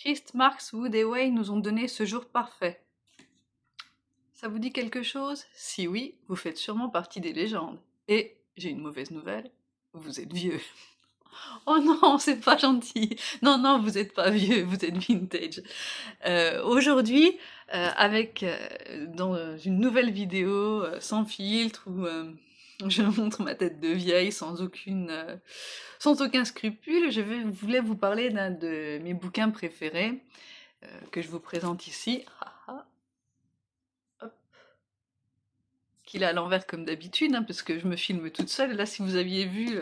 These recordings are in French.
Christ, Marx, Wood et Way nous ont donné ce jour parfait. Ça vous dit quelque chose? Si oui, vous faites sûrement partie des légendes. Et j'ai une mauvaise nouvelle, vous êtes vieux. Oh non, c'est pas gentil. Non, non, vous êtes pas vieux, vous êtes vintage. Aujourd'hui, dans une nouvelle vidéo sans filtre où je montre ma tête de vieille sans aucun scrupule, voulais vous parler d'un de mes bouquins préférés que je vous présente ici. Ah, ah, hop, qu'il est à l'envers comme d'habitude, hein, parce que je me filme toute seule. Là, si vous aviez vu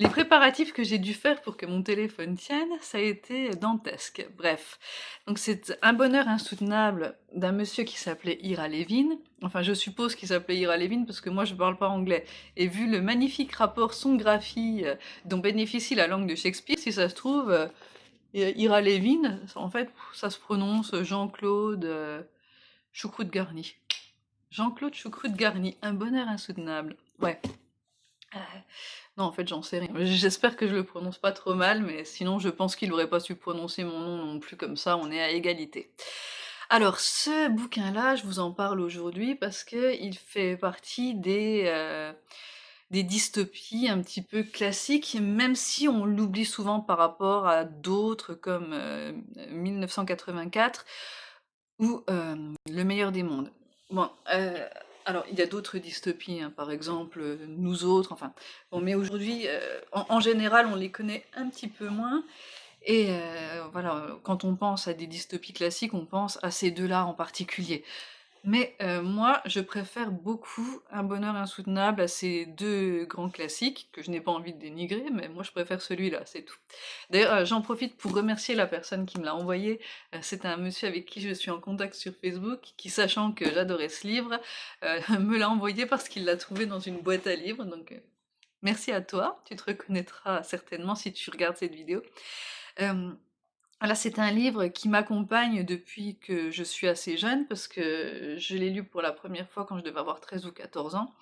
les préparatifs que j'ai dû faire pour que mon téléphone tienne, ça a été dantesque. Bref, donc c'est Un bonheur insoutenable d'un monsieur qui s'appelait Ira Levin. Enfin, je suppose qu'il s'appelait Ira Levin parce que moi je parle pas anglais. Et vu le magnifique rapport son-graphie dont bénéficie la langue de Shakespeare, si ça se trouve, Ira Levin, en fait, ça se prononce Jean-Claude Choucroute Garni. Jean-Claude Choucroute Garni, Un bonheur insoutenable. Ouais. Non, en fait, j'en sais rien. J'espère que je le prononce pas trop mal, mais sinon, je pense qu'il aurait pas su prononcer mon nom non plus comme ça, on est à égalité. Alors, ce bouquin-là, je vous en parle aujourd'hui parce que il fait partie des dystopies un petit peu classiques, même si on l'oublie souvent par rapport à d'autres comme 1984 ou Le meilleur des mondes. Bon, alors il y a d'autres dystopies, hein, par exemple Nous autres, enfin. Bon, mais aujourd'hui, en général, on les connaît un petit peu moins. Et voilà, quand on pense à des dystopies classiques, on pense à ces deux-là en particulier. Mais moi, je préfère beaucoup Un bonheur insoutenable à ces deux grands classiques, que je n'ai pas envie de dénigrer, mais moi je préfère celui-là, c'est tout. D'ailleurs, j'en profite pour remercier la personne qui me l'a envoyé. C'est un monsieur avec qui je suis en contact sur Facebook, qui, sachant que j'adorais ce livre, me l'a envoyé parce qu'il l'a trouvé dans une boîte à livres, donc merci à toi, tu te reconnaîtras certainement si tu regardes cette vidéo. Voilà, c'est un livre qui m'accompagne depuis que je suis assez jeune, parce que je l'ai lu pour la première fois quand je devais avoir 13 ou 14 ans.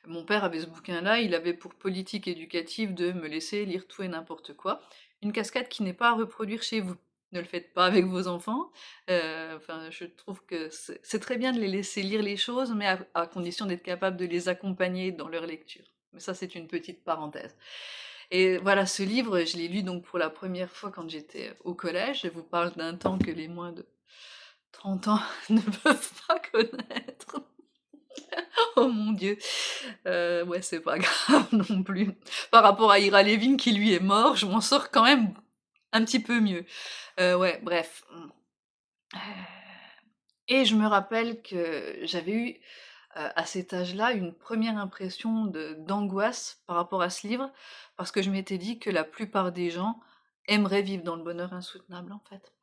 Mon père avait ce bouquin-là, il avait pour politique éducative de me laisser lire tout et n'importe quoi. Une cascade qui n'est pas à reproduire chez vous. Ne le faites pas avec vos enfants. Enfin, je trouve que c'est très bien de les laisser lire les choses, mais à condition d'être capable de les accompagner dans leur lecture. Mais ça, c'est une petite parenthèse. Et voilà, ce livre, je l'ai lu donc pour la première fois quand j'étais au collège. Je vous parle d'un temps que les moins de 30 ans ne peuvent pas connaître. Oh mon Dieu. Ouais, c'est pas grave non plus. Par rapport à Ira Levin qui lui est mort, je m'en sors quand même un petit peu mieux. Ouais, bref. Et je me rappelle que j'avais eu à cet âge-là une première impression d'angoisse par rapport à ce livre, parce que je m'étais dit que la plupart des gens aimeraient vivre dans le bonheur insoutenable en fait.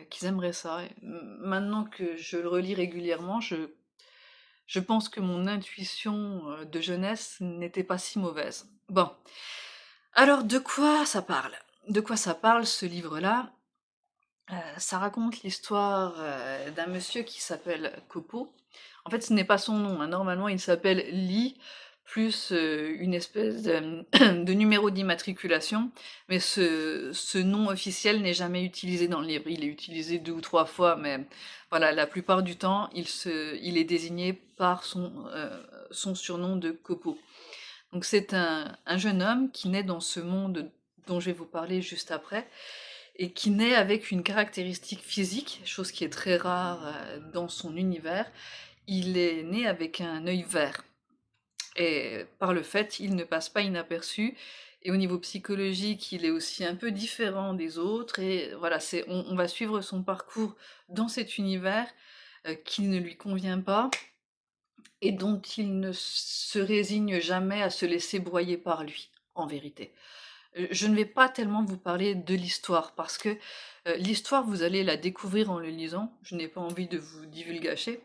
Qu'ils aimeraient ça. Et maintenant que je le relis régulièrement, je pense que mon intuition de jeunesse n'était pas si mauvaise. Bon, alors de quoi ça parle? De quoi ça parle ce livre-là? Ça raconte l'histoire d'un monsieur qui s'appelle Copo. En fait, ce n'est pas son nom, hein. Normalement, il s'appelle Lee, plus une espèce de numéro d'immatriculation, mais ce nom officiel n'est jamais utilisé dans le livre. Il est utilisé 2 ou 3 fois, mais voilà, la plupart du temps, il est désigné par son surnom de Copo. Donc c'est un jeune homme qui naît dans ce monde dont je vais vous parler juste après, et qui naît avec une caractéristique physique, chose qui est très rare dans son univers. Il est né avec un œil vert. Et par le fait, il ne passe pas inaperçu. Et au niveau psychologique, il est aussi un peu différent des autres. Et voilà, on va suivre son parcours dans cet univers qui ne lui convient pas et dont il ne se résigne jamais à se laisser broyer par lui, en vérité. Je ne vais pas tellement vous parler de l'histoire, parce que l'histoire, vous allez la découvrir en le lisant. Je n'ai pas envie de vous divulgacher.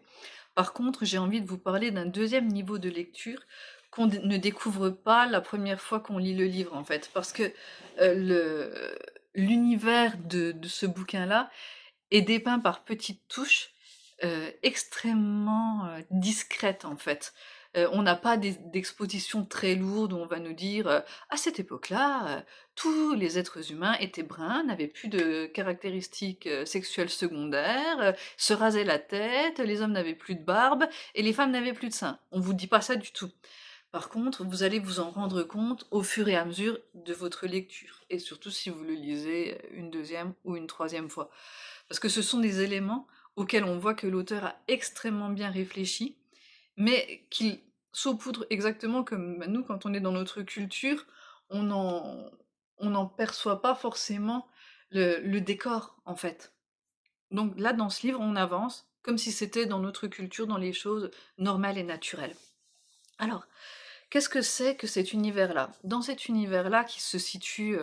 Par contre, j'ai envie de vous parler d'un deuxième niveau de lecture qu'on ne découvre pas la première fois qu'on lit le livre, en fait. Parce que l'univers de ce bouquin-là est dépeint par petites touches extrêmement discrètes, en fait. On n'a pas d'exposition très lourde où on va nous dire, «À cette époque-là, tous les êtres humains étaient bruns, n'avaient plus de caractéristiques, sexuelles secondaires, se rasaient la tête, les hommes n'avaient plus de barbe et les femmes n'avaient plus de seins». On vous dit pas ça du tout. Par contre, vous allez vous en rendre compte au fur et à mesure de votre lecture et surtout si vous le lisez, une deuxième ou une troisième fois. Parce que ce sont des éléments auxquels on voit que l'auteur a extrêmement bien réfléchi, mais qu'il saupoudre exactement comme, bah, nous quand on est dans notre culture, on n'en on n'en perçoit pas forcément le décor, en fait. Donc là, dans ce livre, on avance comme si c'était dans notre culture, dans les choses normales et naturelles. Alors, qu'est-ce que c'est que cet univers-là? Dans cet univers-là qui se situe,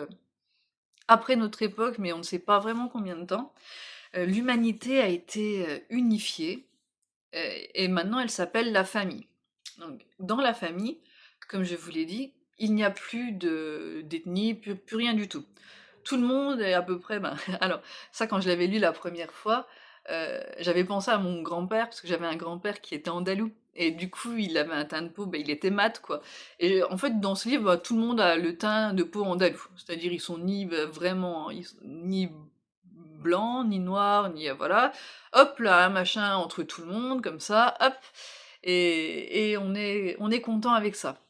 après notre époque, mais on ne sait pas vraiment combien de temps, l'humanité a été, unifiée, et maintenant elle s'appelle la famille. Donc dans la famille, comme je vous l'ai dit, il n'y a plus d'ethnie, plus rien du tout. Tout le monde est à peu près, ben alors ça quand je l'avais lu la première fois, j'avais pensé à mon grand-père, parce que j'avais un grand-père qui était andalou et du coup il avait un teint de peau, il était mat quoi et en fait dans ce livre, bah, tout le monde a le teint de peau andalou. C'est-à-dire ils sont ni vraiment ils sont ni blancs, ni noirs, ni voilà. Hop là, un machin entre tout le monde comme ça, hop et on est content avec ça.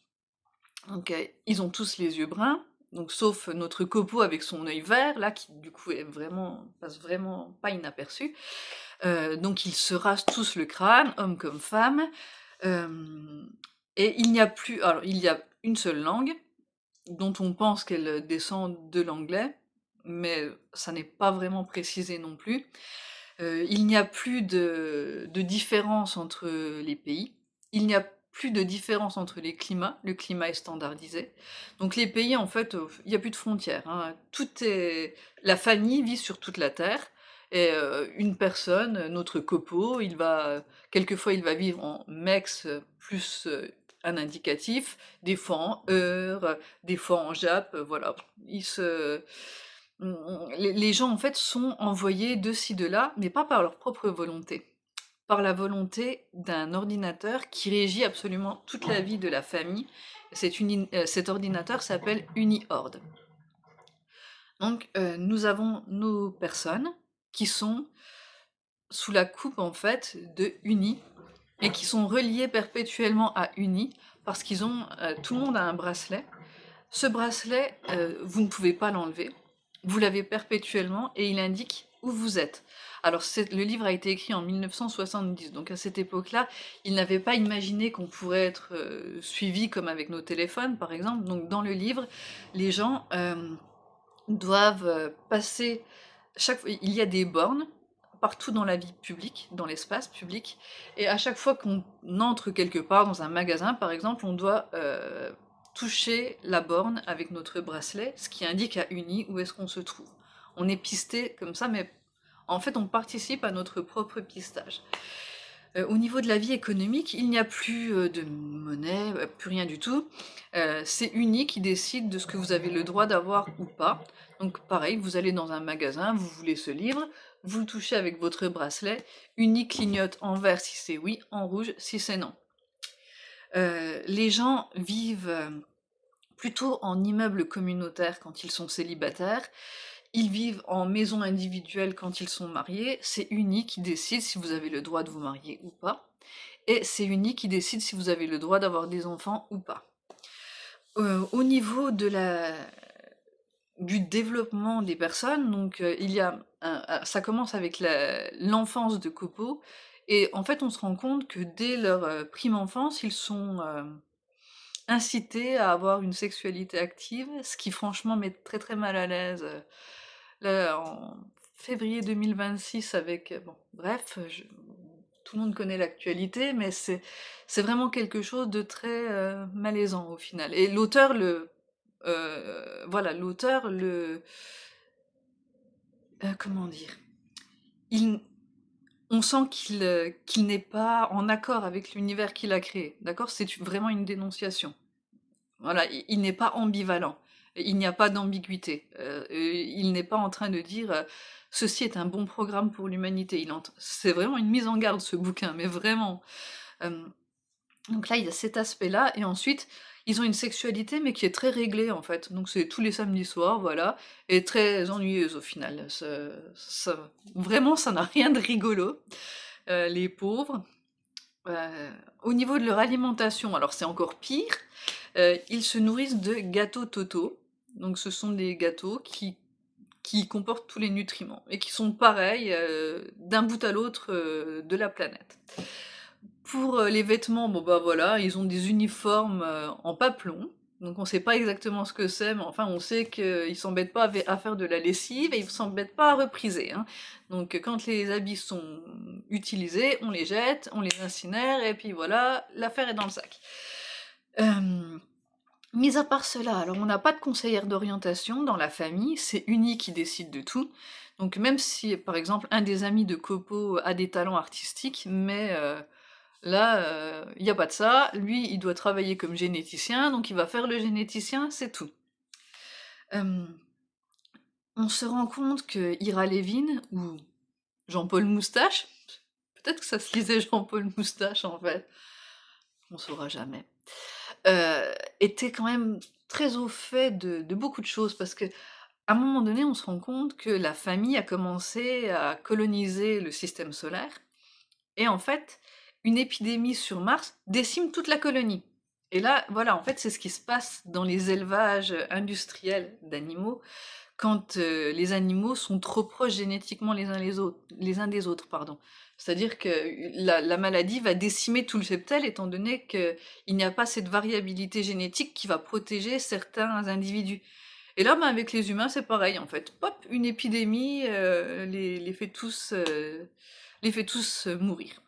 Donc, ils ont tous les yeux bruns, donc sauf notre Copo avec son œil vert, là, qui du coup passe vraiment pas inaperçu. Donc ils se rasent tous le crâne, hommes comme femmes, hem et il n'y a plus alors il y a une seule langue, dont on pense qu'elle descend de l'anglais, mais ça n'est pas vraiment précisé non plus. Il n'y a plus de différence entre les pays. Il n'y a plus de différence entre les climats. Le climat est standardisé. Donc les pays, en fait, il n'y a plus de frontières, hein. Tout est la famille vit sur toute la terre et une personne, notre copeau, quelquefois il va vivre en mex plus, un indicatif, des fois en heure, des fois en jap, voilà. Il se les gens, en fait, sont envoyés de ci, de là, mais pas par leur propre volonté, par la volonté d'un ordinateur qui régit absolument toute la vie de la famille. Cet ordinateur s'appelle UniHord. Donc, nous avons nos personnes qui sont sous la coupe, en fait, de Uni et qui sont reliées perpétuellement à Uni parce qu'ils ont, tout le monde a un bracelet. Ce bracelet, vous ne pouvez pas l'enlever. Vous l'avez perpétuellement et il indique où vous êtes. Alors le livre a été écrit en 1970, donc à cette époque-là, ils n'avaient pas imaginé qu'on pourrait être suivi comme avec nos téléphones, par exemple. Donc dans le livre, les gens doivent passer il y a des bornes partout dans la vie publique, dans l'espace public, et à chaque fois qu'on entre quelque part dans un magasin, par exemple, on doit toucher la borne avec notre bracelet, ce qui indique à Uni où est-ce qu'on se trouve. On est pisté comme ça, mais en fait, on participe à notre propre pistage. Au niveau de la vie économique, il n'y a plus de monnaie, plus rien du tout. C'est Uni qui décide de ce que vous avez le droit d'avoir ou pas. Donc pareil, vous allez dans un magasin, vous voulez ce livre, vous le touchez avec votre bracelet, Uni clignote en vert si c'est oui, en rouge si c'est non. Les gens vivent plutôt en immeuble communautaire quand ils sont célibataires. Ils vivent en maison individuelle quand ils sont mariés. C'est Uni qui décide si vous avez le droit de vous marier ou pas. Et c'est Uni qui décide si vous avez le droit d'avoir des enfants ou pas. Au niveau du développement des personnes, donc il y a ça commence avec l'enfance de Copo, et en fait on se rend compte que dès leur prime enfance, ils sont incités à avoir une sexualité active, ce qui franchement met très très mal à l'aise. Là, en février 2026 avec, bon, bref, tout le monde connaît l'actualité, mais c'est vraiment quelque chose de très malaisant au final. Et l'auteur voilà, l'auteur comment dire, il, on sent qu'il n'est pas en accord avec l'univers qu'il a créé, d'accord? C'est vraiment une dénonciation. Voilà, il n'est pas ambivalent. Il n'y a pas d'ambiguïté. Il n'est pas en train de dire ceci est un bon programme pour l'humanité. C'est vraiment une mise en garde ce bouquin, mais vraiment. Euh, Donc là, il y a cet aspect-là et ensuite, ils ont une sexualité mais qui est très réglée, en fait. Donc c'est tous les samedis soirs, voilà, et très ennuyeuse au final. Ça vraiment, ça n'a rien de rigolo, les pauvres. Heu, Au niveau de leur alimentation, alors c'est encore pire, ils se nourrissent de gâteaux Toto. Donc ce sont des gâteaux qui comportent tous les nutriments et qui sont pareils, d'un bout à l'autre, de la planète. Pour, les vêtements, bon, bah, voilà, ils ont des uniformes, en papelon, donc on sait pas exactement ce que c'est, mais enfin on sait qu'ils s'embêtent pas à faire de la lessive et ils s'embêtent pas à repriser, hein. Donc quand les habits sont utilisés, on les jette, on les incinère et puis voilà, l'affaire est dans le sac. Hem, Mis à part cela, alors on n'a pas de conseillère d'orientation dans la famille, c'est Uni qui décide de tout. Donc même si, par exemple, un des amis de Copo a des talents artistiques, mais là, il y a pas de ça. Lui, il doit travailler comme généticien, donc il va faire le généticien, c'est tout. Hem, on se rend compte que Ira Levin ou Jean-Paul Moustache, peut-être que ça se lisait Jean-Paul Moustache en fait, on saura jamais, était quand même très au fait de beaucoup de choses parce qu'à un moment donné, on se rend compte que la famille a commencé à coloniser le système solaire et en fait, une épidémie sur Mars décime toute la colonie. Et là, voilà, en fait, c'est ce qui se passe dans les élevages industriels d'animaux quand les animaux sont trop proches génétiquement les uns des autres, pardon. C'est-à-dire que la maladie va décimer tout le cheptel, étant donné qu'il n'y a pas cette variabilité génétique qui va protéger certains individus. Et là, ben, avec les humains, c'est pareil, en fait. Pop, une épidémie les fait tous mourir.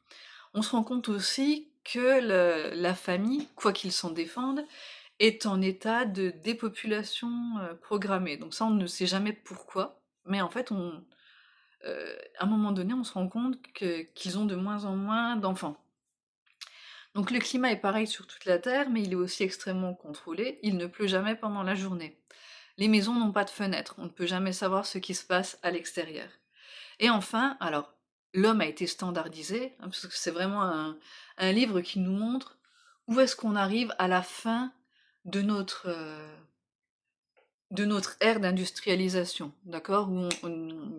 On se rend compte aussi que la famille, quoi qu'ils s'en défendent, est en état de dépopulation programmée. Donc ça, on ne sait jamais pourquoi, mais en fait, à un moment donné, on se rend compte qu'ils ont de moins en moins d'enfants. Donc le climat est pareil sur toute la Terre, mais il est aussi extrêmement contrôlé. Il ne pleut jamais pendant la journée. Les maisons n'ont pas de fenêtres, on ne peut jamais savoir ce qui se passe à l'extérieur. Et enfin, alors, l'homme a été standardisé, hein, parce que c'est vraiment un livre qui nous montre où est-ce qu'on arrive à la fin de notre ère d'industrialisation, d'accord? Où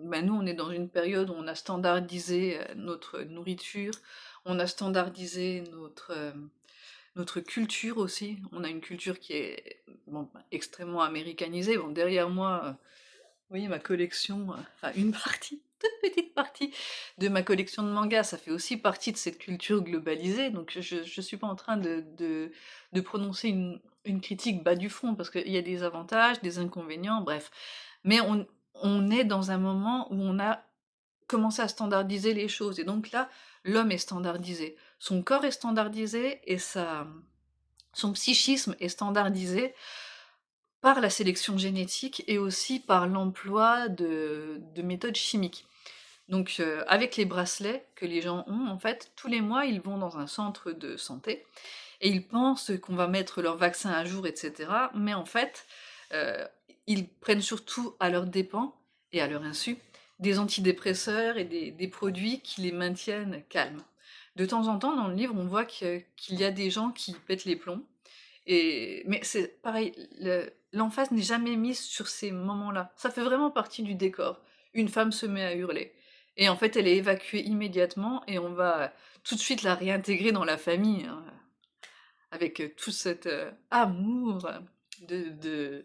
ben nous, on est dans une période où on a standardisé notre nourriture, on a standardisé notre culture aussi. On a une culture qui est bon, ben, extrêmement américanisée. Bon, derrière moi, oui, ma collection, enfin une partie, toute petite partie de ma collection de mangas, ça fait aussi partie de cette culture globalisée, donc je suis pas en train de prononcer une critique bas du front, parce qu'il y a des avantages, des inconvénients, bref. Mais on est dans un moment où on a commencé à standardiser les choses, et donc là, l'homme est standardisé. Son corps est standardisé, et son psychisme est standardisé par la sélection génétique et aussi par l'emploi de méthodes chimiques. Donc avec les bracelets que les gens ont, en fait, tous les mois, ils vont dans un centre de santé et ils pensent qu'on va mettre leur vaccin à jour, etc. Mais en fait, euh, ils prennent surtout à leurs dépens et à leur insu des antidépresseurs et des produits qui les maintiennent calmes. De temps en temps, dans le livre, on voit qu'il y a des gens qui pètent les plombs, mais c'est pareil, l'emphase n'est jamais mise sur ces moments-là. Ça fait vraiment partie du décor. Une femme se met à hurler. Et en fait, elle est évacuée immédiatement et on va tout de suite la réintégrer dans la famille, hein, avec tout cet amour de, de,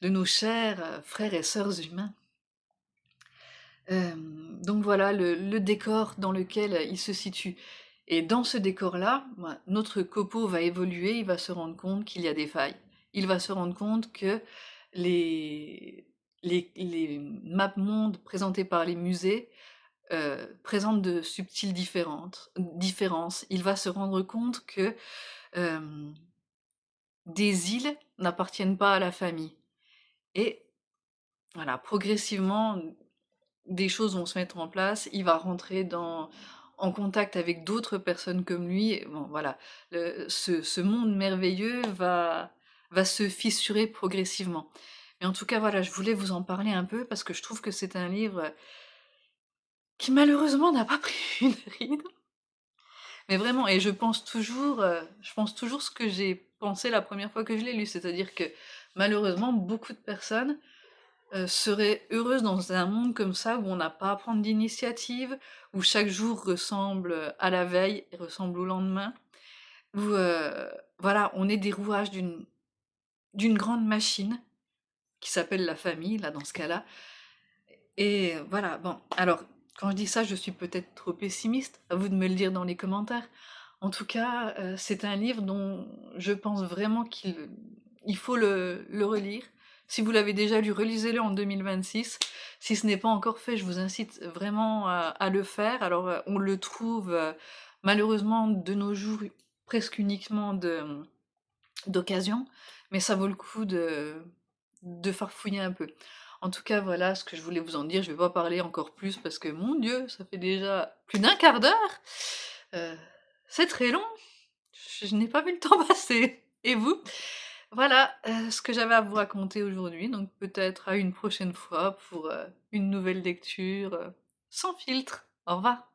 de nos chers frères et sœurs humains. Donc voilà le décor dans lequel il se situe. Et dans ce décor-là, ben, notre copeau va évoluer, il va se rendre compte qu'il y a des failles. Il va se rendre compte que les, les maps-mondes présentés par les musées présentent de subtiles différences. Il va se rendre compte que euh, des îles n'appartiennent pas à la famille. Et voilà, progressivement, des choses vont se mettre en place, il va rentrer en contact avec d'autres personnes comme lui. Et bon, voilà, ce monde merveilleux va se fissurer progressivement. Mais en tout cas, voilà, je voulais vous en parler un peu parce que je trouve que c'est un livre qui malheureusement n'a pas pris une ride. Mais vraiment et je pense toujours ce que j'ai pensé la première fois que je l'ai lu. C'est-à-dire que, malheureusement, beaucoup de personnes, seraient heureuses dans un monde comme ça, où on n'a pas à prendre d'initiative, où chaque jour ressemble, à la veille et ressemble au lendemain, où, voilà, on est des rouages d'une grande machine qui s'appelle la famille, là, dans ce cas-là. Et voilà, bon, alors, quand je dis ça, je suis peut-être trop pessimiste, à vous de me le dire dans les commentaires. En tout cas, c'est un livre dont je pense vraiment qu'il faut le relire. Si vous l'avez déjà lu, relisez-le en 2026. Si ce n'est pas encore fait, je vous incite vraiment à le faire. Alors, on le trouve, malheureusement de nos jours, presque uniquement d'occasion, mais ça vaut le coup de farfouiller un peu. En tout cas, voilà ce que je voulais vous en dire. Je vais pas parler encore plus parce que, mon Dieu, ça fait déjà plus d'un quart d'heure. Heu, c'est très long. Je n'ai pas vu le temps passer. Et vous? Voilà, ce que j'avais à vous raconter aujourd'hui, donc peut-être à une prochaine fois pour, une nouvelle lecture, sans filtre. Au revoir.